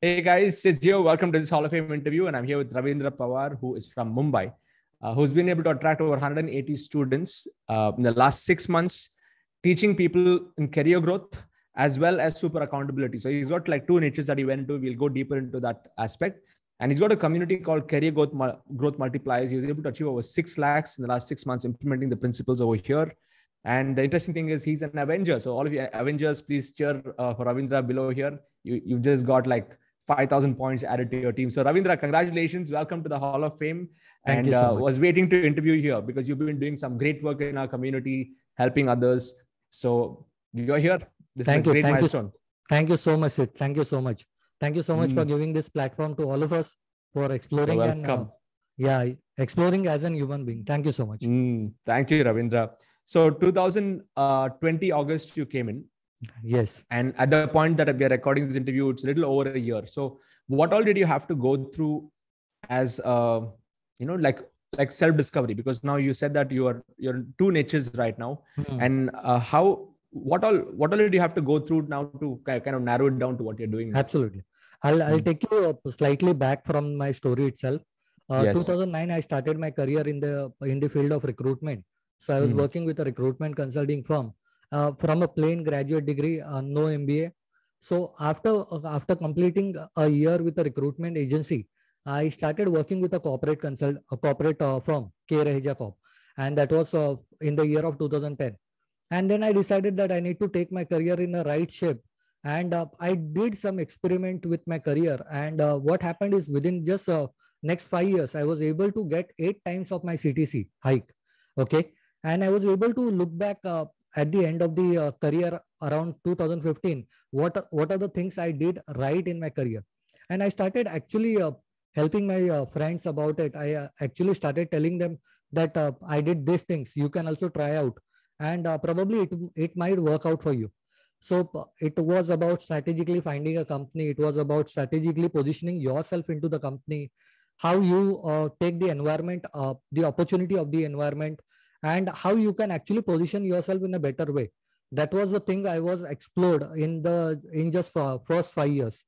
Hey guys, it's Gio. Welcome to this Hall of Fame interview. And I'm here with Ravindra Pawar, who is from Mumbai, who's been able to attract over 180 students in the last 6 months, teaching people in career growth as well as super accountability. So he's got like two niches that he went into. We'll go deeper into that aspect. And he's got a community called Career Growth Multipliers. He was able to achieve over 6 lakhs in the last 6 months implementing the principles over here. And the interesting thing is he's an Avenger. So all of you Avengers, please cheer for Ravindra below here. You've just got like 5,000 points added to your team. So Ravindra, congratulations. Welcome to the Hall of Fame. Thank you so much. Was waiting to interview you here because you've been doing some great work in our community, helping others. So you're here. This is a great milestone. Thank you so much, Sid. Thank you so much. Thank you so much for giving this platform to all of us for exploring exploring as a human being. Thank you so much. Thank you, Ravindra. So 2020 August, you came in. Yes. And at the point that we are recording this interview, it's a little over a year. So what all did you have to go through as, like self-discovery? Because now you said that you're two niches right now. And what all did you have to go through now to kind of narrow it down to what you're doing now? Absolutely. I'll take you slightly back from my story itself. 2009, I started my career in the field of recruitment. So I was working with a recruitment consulting firm. From a plain graduate degree, no MBA. So after completing a year with a recruitment agency, I started working with a corporate firm, Corp, and that was in the year of 2010. And then I decided that I need to take my career in the right shape. And I did some experiment with my career. And what happened is within just next 5 years, I was able to get 8 times of my CTC hike. Okay. And I was able to look back at the end of the career around 2015, what are the things I did right in my career? And I started actually helping my friends about it. I actually started telling them that I did these things. You can also try out, and probably it might work out for you. So it was about strategically finding a company. It was about strategically positioning yourself into the company, how you take the environment, the opportunity of the environment, and how you can actually position yourself in a better way. That was the thing I was explored in just first 5 years.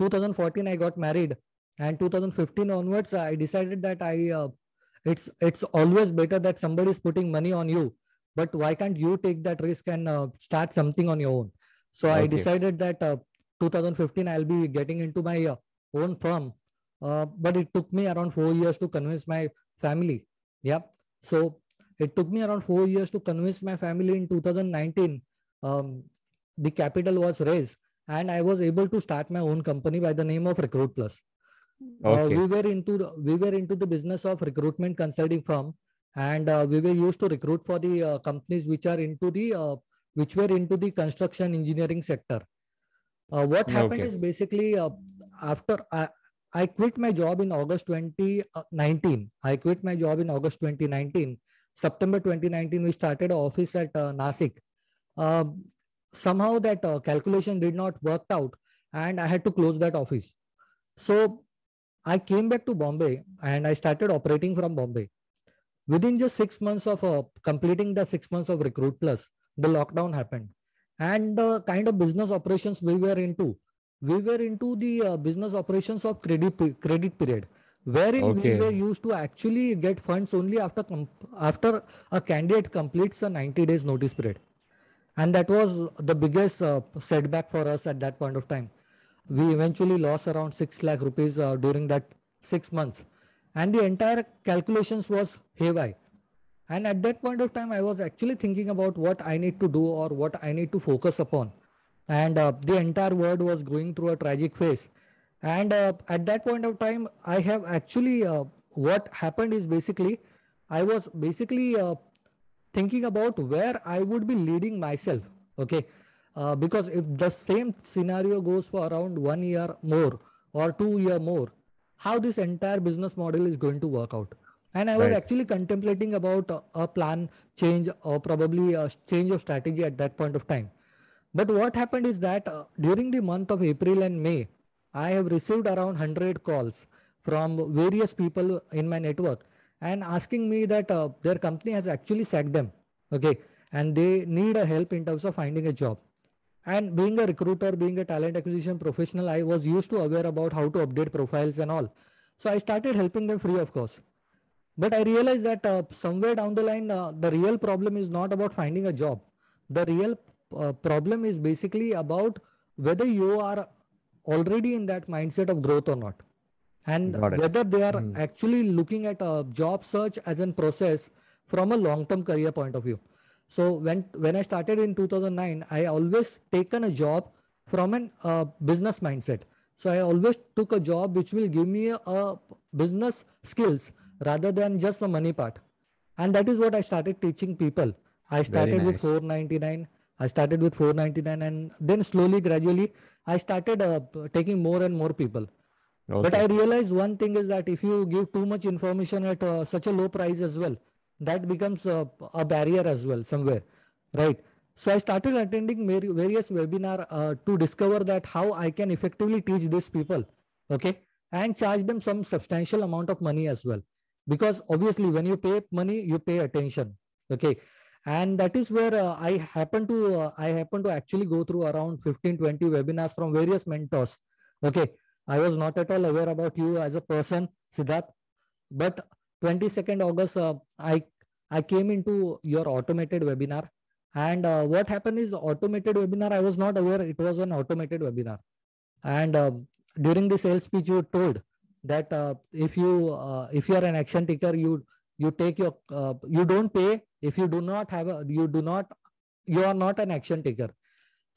2014, I got married, and 2015 onwards, I decided that it's always better that somebody is putting money on you, but why can't you take that risk and start something on your own? So I decided that 2015, I'll be getting into my own firm, but it took me around 4 years to convince my family. Yeah. So it took me around 4 years to convince my family. In 2019, the capital was raised, and I was able to start my own company by the name of Recruit Plus. We were into the business of recruitment consulting firm, and we were used to recruit for the companies which were into the construction engineering sector. What happened is basically after I quit my job in August 2019. September 2019, we started an office at Nasik. Somehow that calculation did not work out, and I had to close that office. So I came back to Bombay, and I started operating from Bombay. Within just 6 months of completing the 6 months of Recruit Plus, the lockdown happened. And the kind of business operations we were into the business operations of credit period, wherein we were used to actually get funds only after a candidate completes a 90 days notice period. And that was the biggest setback for us at that point of time. We eventually lost around 6 lakh rupees during that 6 months. And the entire calculations was haywire. And at that point of time, I was actually thinking about what I need to do or what I need to focus upon. And the entire world was going through a tragic phase. And at that point of time, I have actually, what happened is basically, I was basically thinking about where I would be leading myself. Okay. Because if the same scenario goes for around 1 year more or 2 year more, how this entire business model is going to work out. And I was actually contemplating about a plan change or probably a change of strategy at that point of time. But what happened is that during the month of April and May, I have received around 100 calls from various people in my network and asking me that their company has actually sacked them. Okay. And they need a help in terms of finding a job. And being a recruiter, being a talent acquisition professional, I was used to aware about how to update profiles and all. So I started helping them free of cost. But I realized that somewhere down the line, the real problem is not about finding a job. The real problem is basically about whether you are already in that mindset of growth or not, and Got it. whether they are actually looking at a job search as a process from a long-term career point of view. So when I started in 2009, I always taken a job from an business mindset. So I always took a job which will give me a business skills rather than just the money part. And that is what I started teaching people. I Very started with nice. 499. I started with 499, and then slowly, gradually, I started taking more and more people. But I Okay. realized one thing is that if you give too much information at such a low price as well, that becomes a barrier as well somewhere, right? So I started attending various webinar to discover that how I can effectively teach these people, okay, and charge them some substantial amount of money as well. Because obviously, when you pay money, you pay attention, okay, and that is where I happen to actually go through around 15-20 webinars from various mentors, okay. I was not at all aware about you as a person, Siddharth, but 22nd August, I came into your automated webinar. And what happened is automated webinar, I was not aware it was an automated webinar. And during the sales speech, you told that if you are an action taker, you take your you don't pay if you do not have a you are not an action taker.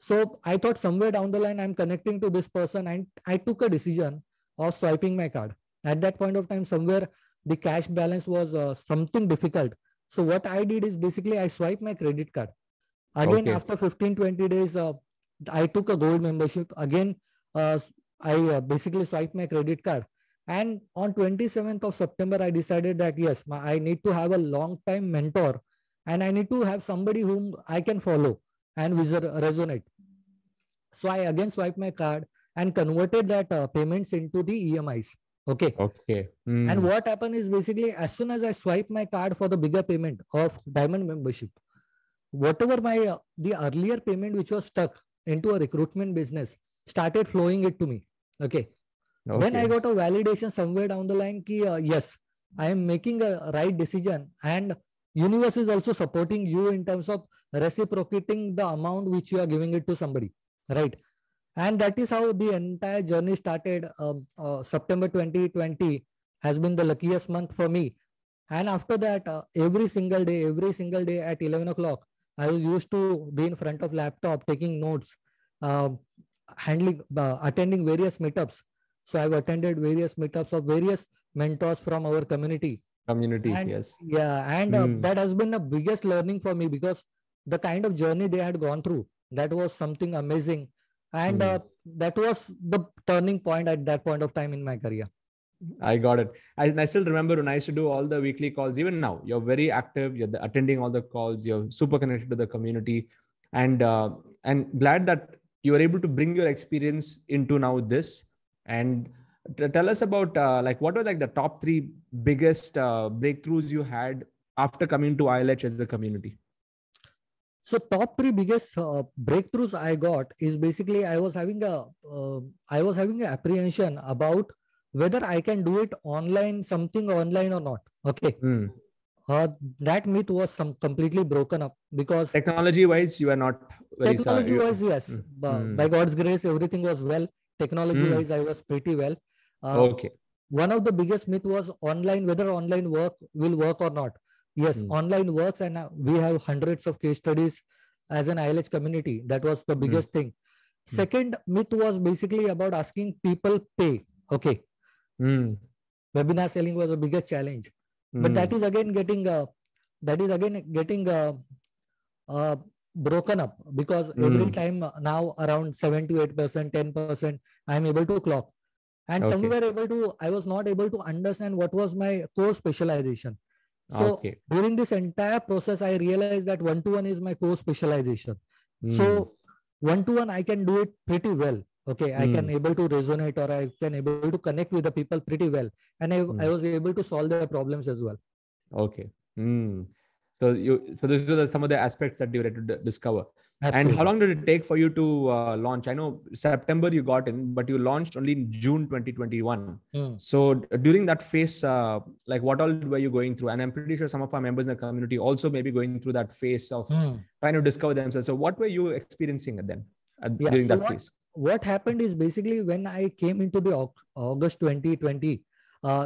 So I thought somewhere down the line, I'm connecting to this person, and I took a decision of swiping my card. At that point of time, somewhere the cash balance was something difficult. So what I did is basically I swiped my credit card. Again, Okay. after 15-20 days, I took a gold membership. Again, I basically swiped my credit card. And on 27th of September, I decided that yes, I need to have a long time mentor, and I need to have somebody whom I can follow and resonate. So I again swiped my card and converted that payments into the EMIs. Okay. Okay. And what happened is basically as soon as I swipe my card for the bigger payment of diamond membership, whatever my the earlier payment which was stuck into a recruitment business started flowing it to me. Okay. Then I Okay. got a validation somewhere down the line ki, yes, I am making a right decision, and universe is also supporting you in terms of reciprocating the amount which you are giving it to somebody, right? And that is how the entire journey started. September 2020 has been the luckiest month for me. And after that, every single day at 11 o'clock, I was used to be in front of laptop, taking notes, uh, attending various meetups. So I've attended various meetups of various mentors from our community. Community. And Yes. yeah, and that has been the biggest learning for me, because the kind of journey they had gone through, that was something amazing. And that was the turning point at that point of time in my career. I got it. I still remember when I used to do all the weekly calls. Even now, you're very active. You're attending all the calls. You're super connected to the community, and glad that you were able to bring your experience into now this. And tell us about like what were like the top 3 biggest breakthroughs you had after coming to ILH as a community. So top 3 biggest breakthroughs I got is basically I was having an apprehension about whether I can do it online, something online or not. Okay. That myth was completely broken up, because technology wise, you are not very technology wise, yes, by God's grace, everything was well. Technology wise, I was pretty well. Okay. One of the biggest myth was online, whether online work will work or not. Yes, online works, and we have hundreds of case studies as an ILH community. That was the biggest thing. Second myth was basically about asking people pay. Okay. Webinar selling was a biggest challenge, but that is again getting broken up, because every time now around 7 to 8%, 10%, I am able to clock. And somewhere I was not able to understand what was my core specialization. So during this entire process, I realized that one-to-one is my core specialization. So one-to-one, I can do it pretty well. Okay, I can able to resonate, or I can able to connect with the people pretty well. And I was able to solve their problems as well. Okay. So these are some of the aspects that you had to discover. Absolutely. And how long did it take for you to launch? I know September you got in, but you launched only in June 2021. So during that phase, like what all were you going through? And I'm pretty sure some of our members in the community also may be going through that phase of trying to discover themselves. So what were you experiencing then during that phase? What happened is basically when I came into the August 2020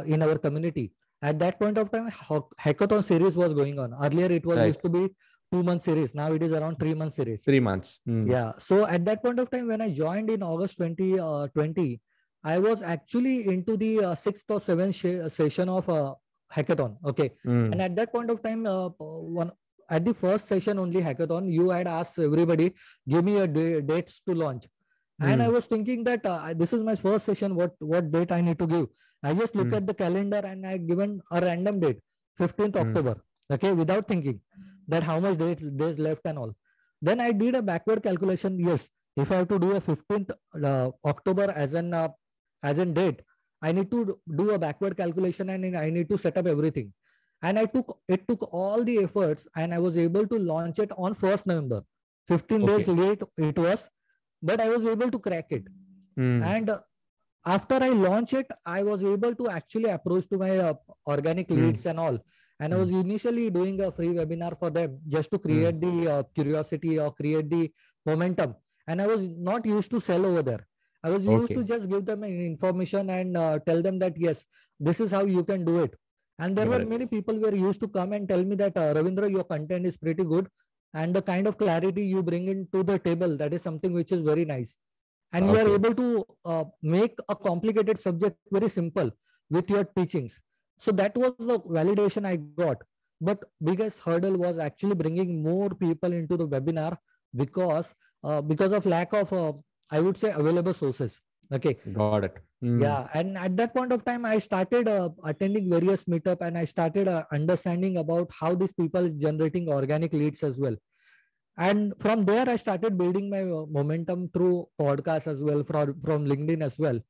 in our community, at that point of time, hackathon series was going on. Earlier, it was used to be 2-month series. Now it is around 3-month series. 3 months. Yeah. So at that point of time, when I joined in August 2020, I was actually into the 6th or 7th session of hackathon. Okay. And at that point of time, at the first session only hackathon, you had asked everybody, give me a dates to launch. And I was thinking that this is my first session. What date I need to give? I just look at the calendar and I given a random date, 15th October. Okay, without thinking that how much days left and all. Then I did a backward calculation. Yes, if I have to do a 15th October as an date, I need to do a backward calculation and I need to set up everything. And it took all the efforts and I was able to launch it on 1st November. 15 days late it was, but I was able to crack it. And after I launched it, I was able to actually approach to my organic leads and all. And I was initially doing a free webinar for them just to create the curiosity or create the momentum. And I was not used to sell over there. I was used to just give them information and tell them that, yes, this is how you can do it. And there were many people who were used to come and tell me that, Ravindra, your content is pretty good. And the kind of clarity you bring into the table, that is something which is very nice. And you are able to make a complicated subject very simple with your teachings. So that was the validation I got. But biggest hurdle was actually bringing more people into the webinar because of lack of, I would say, available sources. Okay. Got it. Yeah. And at that point of time, I started attending various meetup and I started understanding about how these people is generating organic leads as well. And from there, I started building my momentum through podcasts as well, from LinkedIn as well.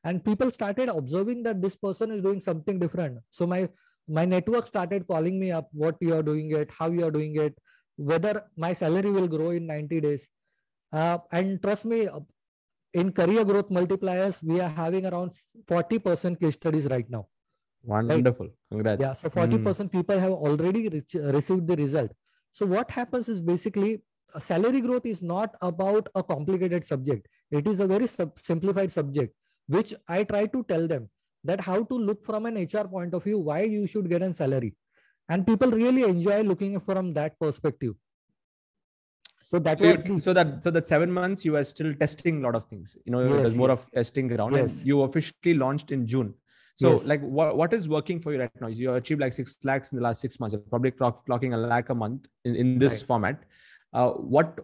And people started observing that this person is doing something different. So my network started calling me up, what you are doing it, how you are doing it, whether my salary will grow in 90 days. And trust me, in Career Growth Multipliers, we are having around 40% case studies right now. Wonderful. Right? Congrats. Yeah. So 40% people have already received the result. So what happens is basically salary growth is not about a complicated subject. It is a very simplified subject, which I try to tell them that how to look from an HR point of view, why you should get a salary. And people really enjoy looking from that perspective. So that so that 7 months you were still testing a lot of things. It was more of testing around. And you officially launched in June. So like what is working for you right now? You achieved like 6 lakhs in the last 6 months. You're probably clocking a lakh a month in this format. What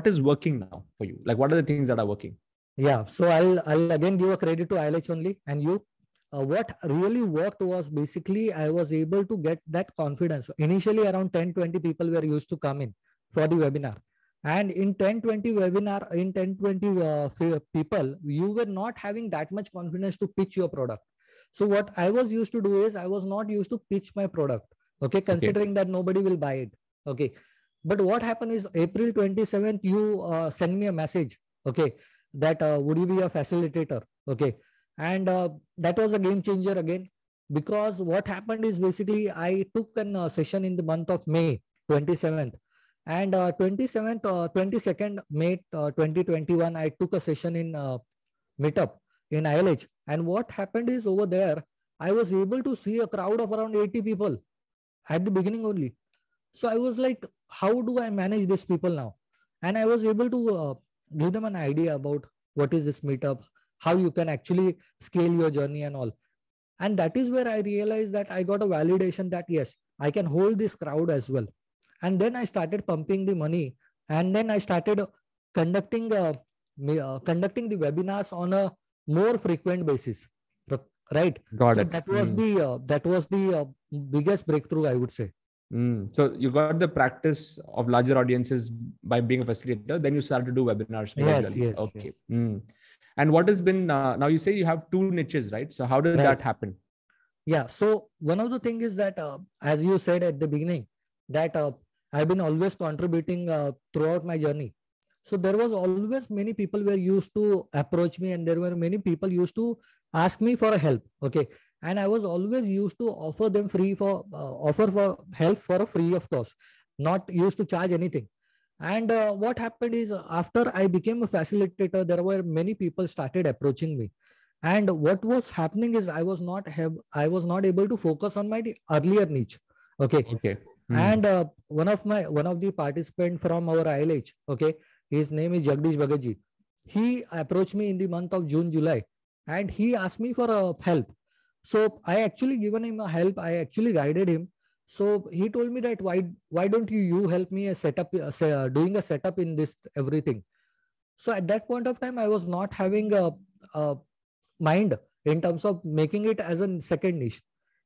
is working now for you? Like what are the things that are working? Yeah. So I'll again give a credit to ILH only and you. What really worked was basically I was able to get that confidence. Initially around 10-20 people were used to come in for the webinar. And in 10-20 webinar, in 10-20 people, you were not having that much confidence to pitch your product. So what I was used to do is I was not used to pitch my product. Okay. Considering that nobody will buy it. Okay. But what happened is April 27th, you send me a message. Okay. That would you be a facilitator? Okay. And that was a game changer again, because what happened is basically I took a session in the month of May 27th. And 22nd May 2021, I took a session in meetup in ILH. And what happened is over there, I was able to see a crowd of around 80 people at the beginning only. So I was like, how do I manage these people now? And I was able to give them an idea about what is this meetup, how you can actually scale your journey and all. And that is where I realized that I got a validation that yes, I can hold this crowd as well. And then I started pumping the money, and then I started conducting the webinars on a more frequent basis. Right. Got it. That was the biggest breakthrough, I would say. So you got the practice of larger audiences by being a facilitator. Then you started to do webinars. Yes. Okay. Yes. And what has been now? You say you have 2 niches, right? So how did that happen? Yeah. So one of the things is that, as you said at the beginning, that I've been always contributing throughout my journey. So there was always many people were used to approach me, and there were many people used to ask me for a help. Okay. And I was always used to offer them offer for help for a free of cost, not used to charge anything. And what happened is, after I became a facilitator, there were many people started approaching me. And what was happening is, I was not able to focus on my earlier niche. Okay. Okay. And one of the participant from our ILH, okay, his name is Jagdish Bhagati. He approached me in the month of June, July, and he asked me for help. So I actually given him a help. I actually guided him. So he told me that, why don't you help me a setup, doing a setup in this everything. So at that point of time, I was not having a mind in terms of making it as a second niche.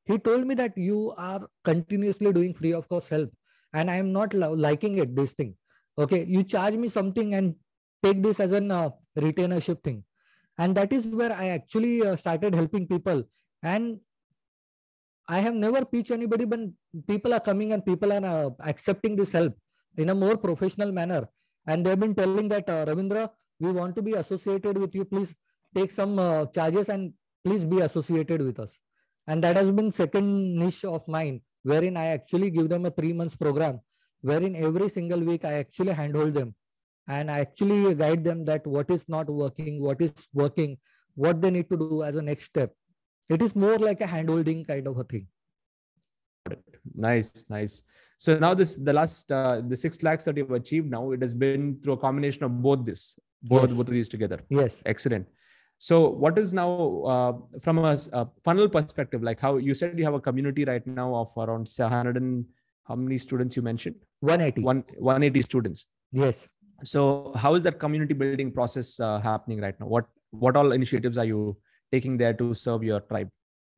He told me that you are continuously doing free of cost help, and I am not liking it, this thing. Okay, you charge me something and take this as an retainership thing. And that is where I actually started helping people. And I have never pitched anybody, but people are coming and people are accepting this help in a more professional manner. And they've been telling that, Ravindra, we want to be associated with you. Please take some charges and please be associated with us. And that has been second niche of mine, wherein I actually give them a 3 months program, wherein every single week I actually handhold them. And I actually guide them that what is not working, what is working, what they need to do as a next step. It is more like a handholding kind of a thing. Nice, nice. So now the 6 lakhs that you've achieved now, it has been through a combination of both of these together. Yes. Excellent. So what is now from a funnel perspective, like how you said you have a community right now of around 700 and how many students you mentioned? 180. 180 students. Yes. So how is that community building process happening right now? What all initiatives are you taking there to serve your tribe?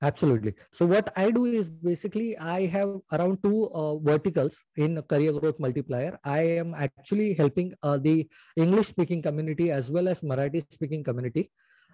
Absolutely. So what I do is, basically I have around 2 verticals in Career Growth Multiplier. I am actually helping the English speaking community as well as Marathi speaking community.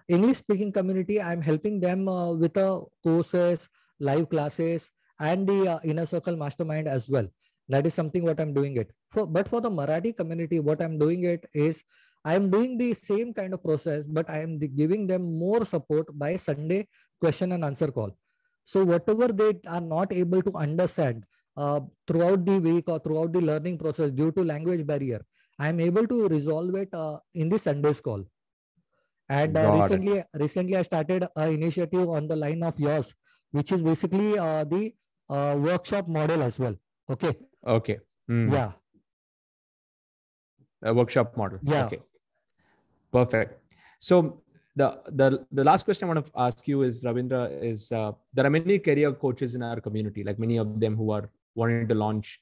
English speaking community, I'm helping them with courses, live classes, and the inner circle mastermind as well. That is something what I'm doing it for. But for the Marathi community, what I'm doing it is, I'm doing the same kind of process, but I am giving them more support by Sunday question and answer call. So whatever they are not able to understand throughout the week or throughout the learning process due to language barrier, I am able to resolve it in the Sunday's call. And recently I started an initiative on the line of yours, which is basically the workshop model as well. Okay. Okay. Yeah. A workshop model. Yeah. Okay. Perfect. So the last question I want to ask you is, Ravindra, is there are many career coaches in our community, like many of them who are wanting to launch.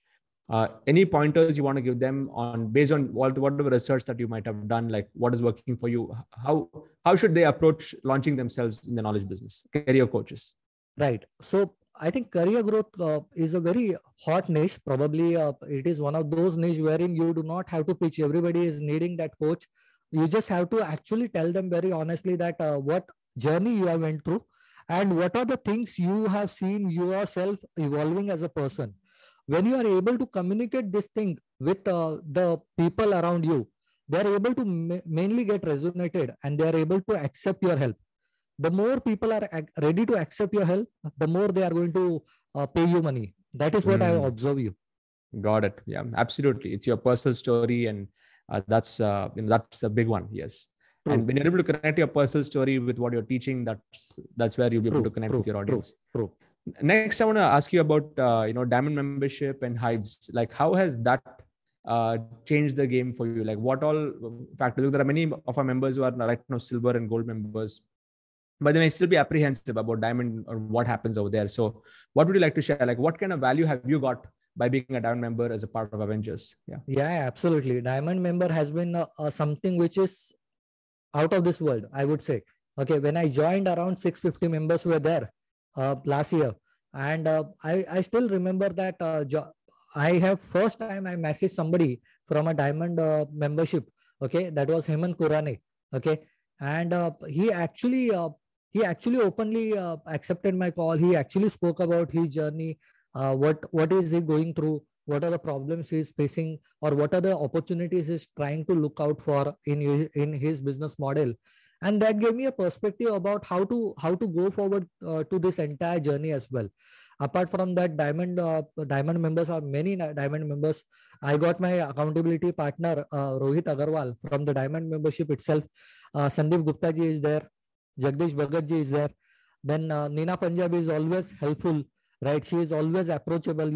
Any pointers you want to give them on, based on whatever research that you might have done, like what is working for you? How should they approach launching themselves in the knowledge business? Career coaches. Right. So I think career growth is a very hot niche. Probably it is one of those niche wherein you do not have to pitch. Everybody is needing that coach. You just have to actually tell them very honestly that what journey you have went through and what are the things you have seen yourself evolving as a person. When you are able to communicate this thing with the people around you, they are able to mainly get resonated and they are able to accept your help. The more people are ready to accept your help, the more they are going to pay you money. That is what I observe you. Got it. Yeah, absolutely. It's your personal story, and that's a big one. Yes. True. And when you're able to connect your personal story with what you're teaching, that's where you'll be able to connect with your audience. True. Next, I want to ask you about Diamond membership and Hives. Like, how has that changed the game for you? Like, what all factors? There are many of our members who are right now silver and gold members, but they may still be apprehensive about Diamond or what happens over there. So what would you like to share? Like, what kind of value have you got by being a Diamond member as a part of Avengers? Yeah, absolutely. Diamond member has been something which is out of this world, I would say. Okay, when I joined, around 650 members were there last year. And I still remember that I have first time I messaged somebody from a Diamond membership. Okay, that was Hemant Kurane. Okay. And he actually he actually openly accepted my call. He actually spoke about his journey. What is he going through? What are the problems he's facing, or what are the opportunities he's trying to look out for in his business model? And that gave me a perspective about how to go forward to this entire journey as well. Apart from that, diamond members are many diamond members. I got my accountability partner Rohit Agarwal from the diamond membership itself. Sandeep Gupta ji is there. Jagdish Bhagat ji is there. Then Nina Punjabi is always helpful, right? She is always approachable,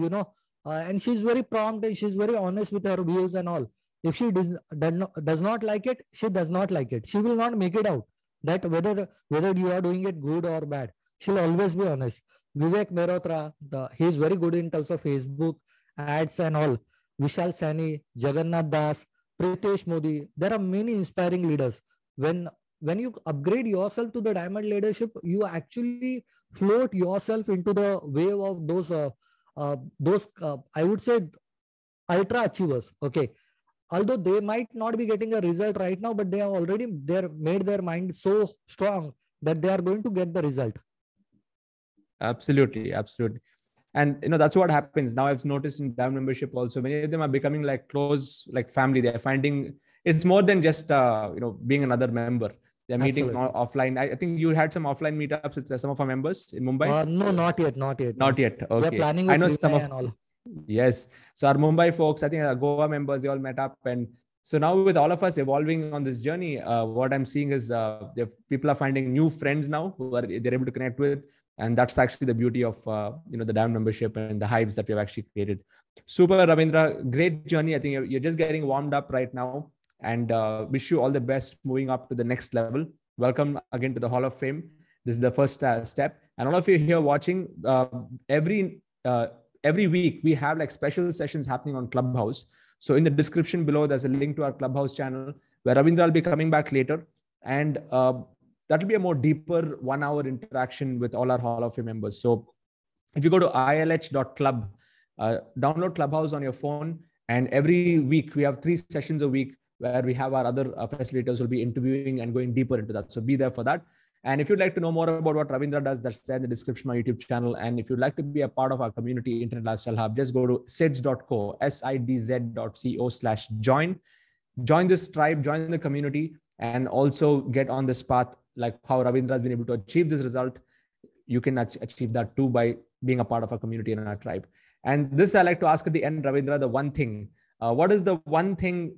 and she's very prompt and she's very honest with her views and all. If she does not like it, she does not like it. She will not make it out that whether you are doing it good or bad. She'll always be honest. Vivek Mehrotra, he is very good in terms of Facebook ads and all. Vishal Sani, Jagannath Das, Pritesh Modi. There are many inspiring leaders. When you upgrade yourself to the diamond leadership, you actually float yourself into the wave of those I would say ultra achievers. Okay, although they might not be getting a result right now, but they are already made their mind so strong that they are going to get the result. Absolutely. And that's what happens now. I've noticed in diamond membership also, many of them are becoming like close, like family. They're finding it's more than just being another member. They're meeting offline. I think you had some offline meetups with some of our members in Mumbai. No, not yet. Not yet. Okay. They're planning with Srinay and all. Yes. So our Mumbai folks, I think our Goa members, they all met up. And so now with all of us evolving on this journey, what I'm seeing is people are finding new friends now who they're able to connect with. And that's actually the beauty of the diamond membership and the hives that we've actually created. Super, Ravindra, great journey. I think you're just getting warmed up right now, and wish you all the best moving up to the next level. Welcome again to the Hall of Fame. This is the first step. And all of you here watching, every week we have like special sessions happening on Clubhouse. So in the description below, there's a link to our Clubhouse channel where Ravindra will be coming back later. And that will be a more deeper 1 hour interaction with all our Hall of Fame members. So if you go to ilh.club, download Clubhouse on your phone. And every week we have 3 sessions a week where we have our other facilitators will be interviewing and going deeper into that. So be there for that. And if you'd like to know more about what Ravindra does, that's there in the description of my YouTube channel. And if you'd like to be a part of our community, Internet Lifestyle Hub, just go to sidz.co, sidz.co/join. Join this tribe, join the community, and also get on this path like how Ravindra has been able to achieve this result. You can achieve that too by being a part of our community and our tribe. And this I like to ask at the end, Ravindra, the one thing. What is the one thing,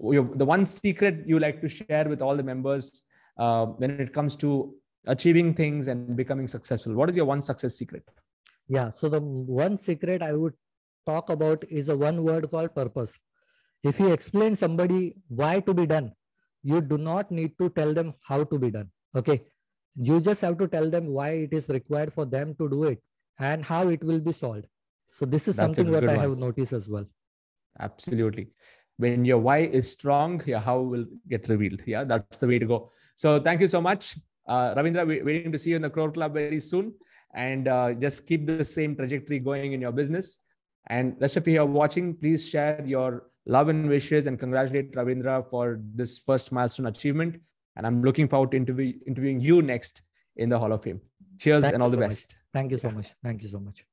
the one secret you like to share with all the members when it comes to achieving things and becoming successful? What is your one success secret? Yeah, so the one secret I would talk about is the one word called purpose. If you explain somebody why to be done, you do not need to tell them how to be done. Okay. You just have to tell them why it is required for them to do it and how it will be solved. So this is something that I have noticed as well. Absolutely. When your why is strong, your how will get revealed. Yeah, that's the way to go. So thank you so much. Ravindra, we're waiting to see you in the Crore Club very soon. And just keep the same trajectory going in your business. And rest of you who are watching, please share your love and wishes and congratulate Ravindra for this first milestone achievement. And I'm looking forward to interviewing you next in the Hall of Fame. Cheers and all the best. Thank you so much. Thank you so much.